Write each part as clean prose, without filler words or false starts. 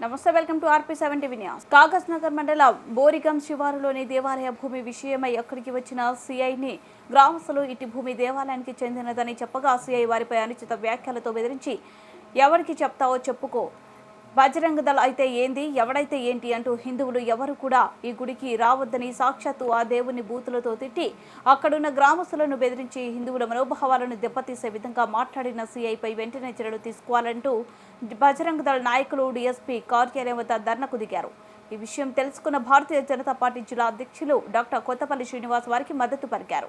నమస్తే, welcome to RP7 TV news. Kagaz Nagar మండల బోరిగం శివారులోని దేవాలయ భూమి విషయమై ఎక్కడికి వచ్చిన సిఐని గ్రామస్తులు ఇటు భూమి దేవాలయానికి చెందినదని చెప్పగా సిఐ వారిపై అనుచిత వ్యాఖ్యలతో బెదిరించి ఎవరికి చెప్తావో చెప్పుకో, బజరంగ దళ అయితే ఏంది, ఎవడైతే ఏంటి అంటూ హిందువులు ఎవరు కూడా ఈ గుడికి రావద్దని సాక్షాత్తు ఆ దేవుని బూతులతో తిట్టి అక్కడున్న గ్రామస్తులను బెదిరించి హిందువుల మనోభావాలను దెబ్బతీసే విధంగా మాట్లాడిన సిఐపై వెంటనే చర్యలు తీసుకోవాలంటూ బజరంగ దళ నాయకులు డీఎస్పీ కార్యాలయం వద్ద ధర్నాకు దిగారు. ఈ విషయం తెలుసుకున్న భారతీయ జనతా పార్టీ జిల్లా అధ్యక్షులు డాక్టర్ కొత్తపల్లి శ్రీనివాస్ వారికి మద్దతు పలికారు.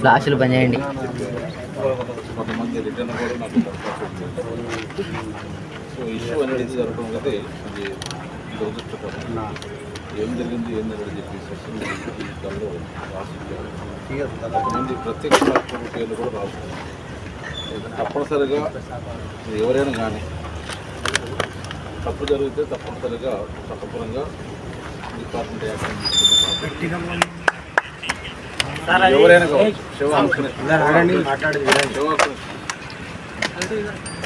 ఫ్లాషులు పని చేయండి. కొంతమంది రిటర్న్ కూడా నాకు సో ఇష్యూ అనేది జరగడం కదా, అది దురదృష్టకరం. ఏం జరిగింది ఏందని చెప్పేసి ఈ కల్లో రాసుకుంటారు. కొంతమంది ప్రత్యక్ష పేర్లు కూడా రాసుకుంటారు. తప్పనిసరిగా ఎవరైనా కానీ తప్పు జరిగితే తప్పనిసరిగా చట్టపరంగా డిపార్ట్మెంట్ యాక్షన్ తీసుకుంటారు. ఎవరైనా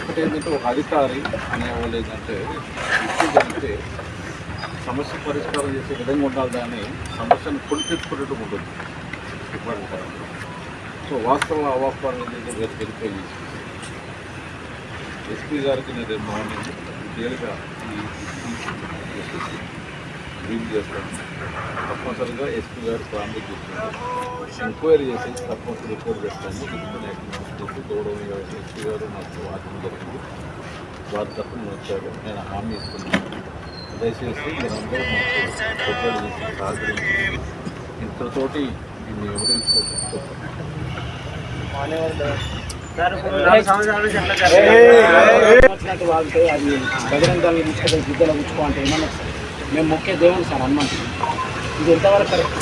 ఒకటి ఏంటంటే ఒక అధికారి అనేవాళ్ళు ఏంటంటే ఇష్యూ జరిగితే సమస్య పరిష్కారం చేసే విధంగా ఉండాలి, కానీ సమస్యను పొడిపించుకునేట్టు ఉంటుంది డిపార్ట్మెంట్. సో వాస్తవ అవాస్తవాన్ని వెరిఫై చేసి ఎస్పీ గారికి నేను రేపు మార్నింగ్ డీటెయిల్గా బ్రీఫ్ చేస్తాను. తప్పనిసరిగా ఎస్పీ గారు ఫ్యామిలీ చూసుకుంటారు, ఎంక్వైరీ చేసి తప్పనిసరి రిపోర్ట్ చేస్తాను. తీసుకుని యాక్టివిటీ గౌరవ ఎస్పీ గారు నాకు ఆచరణ జరిగింది. వారి తరఫున వచ్చారు, నేను హామీ ఇస్తున్నాను. దయచేసి మీరందరూ మాకు రిపోర్ట్ చేసి సహకరించి ఇంతతోటి దీన్ని వివరించుకోవచ్చు. వాళ్ళతో అది బజరంగ దళాలు తీసుకెళ్ళి విద్యలో ఉంచుకో అంటే ఏమన్నా మేము మొక్కే దేవుడు సార్ హనుమంతు. ఇది ఎంతవరకు కరెక్ట్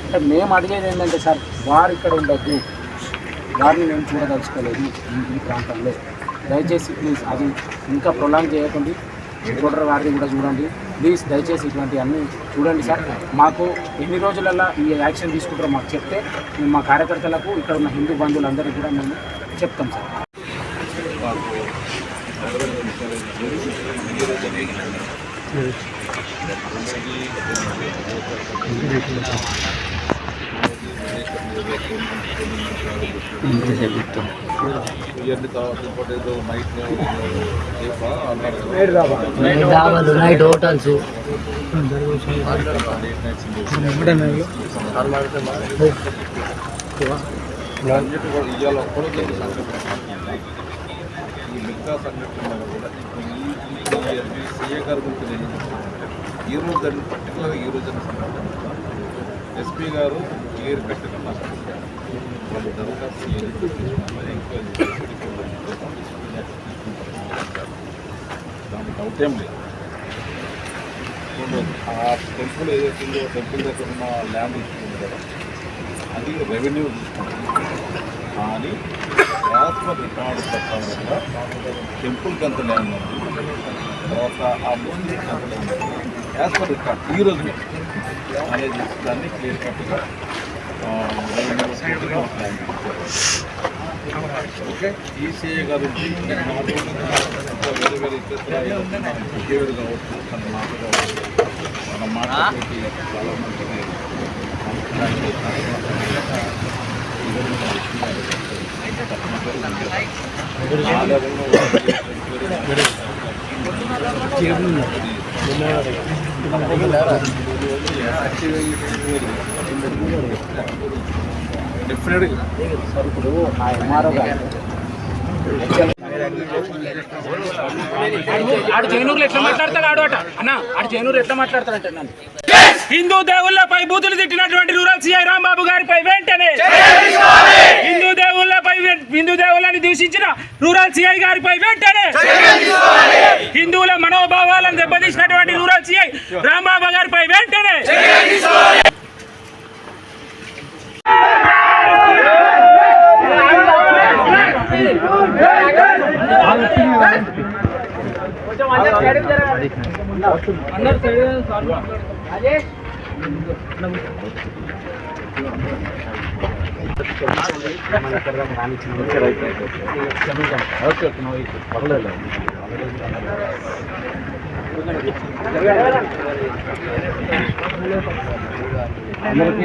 అంటే మేము అడిగేది ఏంటంటే సార్, వారు ఇక్కడ ఉండొద్దు, వారిని మేము చూడదలుచుకోలేదు ఈ ప్రాంతంలో. దయచేసి ప్లీజ్ అది ఇంకా ప్రొలాంగ్ చేయకండి. చూడరు వారిని కూడా చూడండి ప్లీజ్, దయచేసి ఇటువంటివన్నీ చూడండి సార్. మాకు ఎన్ని రోజులల్లో ఈ యాక్షన్ తీసుకుంటారో మాకు చెప్తే మేము మా కార్యకర్తలకు ఇక్కడ ఉన్న హిందూ బంధువులందరికీ కూడా మేము చెప్తాం సార్. నైట్ హోటల్స్ ఇవాళ ఒక్కడో ఈ మిగతా సంఘటన కూడా సీఏ గారి గురించి నేను ఈ రోజు దాన్ని పర్టికులర్గా ఈ రోజు ఎస్పీ గారు క్లియర్ పెట్టకుండా వాళ్ళు దరఖాస్తు దానికి డౌట్ ఏం లేదు. ఆ టెంపుల్ ఏదైతే ఉందో టెంపుల్ దగ్గర ఉన్న ల్యాండ్ ఇస్తుంది కదా, అది రెవెన్యూ తీసుకుంటుంది. కానీ యాజ్ పర్ రికార్డు ప్రకారంగా టెంపుల్కి అంత ల్యాండ్ ఉంది, తర్వాత ఆ ముందు అంత ల్యాండ్ ఉంది. యాజ్ పర్ రికార్డ్ ఈ రోజు అనేది దాన్ని క్లియర్ కట్గా రెవెన్యూ ల్యాండ్. ఓకే, ఈసీఏ గారు వేరే వేరే బిహేవియర్ కావచ్చు, తన మాట కావచ్చు, మన మాటకి చాలా మందికి డెఫినెట్గా సార్ ఇప్పుడు ఆ ఎంఆర్ఓ గారు ఆడు జైనూరులో ఎట్లా మాట్లాడతాడు ఆడు అట అన్న, ఆడు జైనూరు ఎట్లా మాట్లాడతాడంటే నన్ను హిందూ దేవుళ్లపై బూతులు తిట్టినటువంటి రూరల్ సిఐ రాంబాబు గారిపై వెంటనే, హిందూ దేవుళ్ళని దూషించిన రూరల్ సిఐ గారిపై వెంటనే, హిందువుల మనోభావాలను దెబ్బతీసినటువంటి రూరల్ సిఐ రాంబాబు గారిపై వెంటనే ఓకే పర్లేదు అందరికీ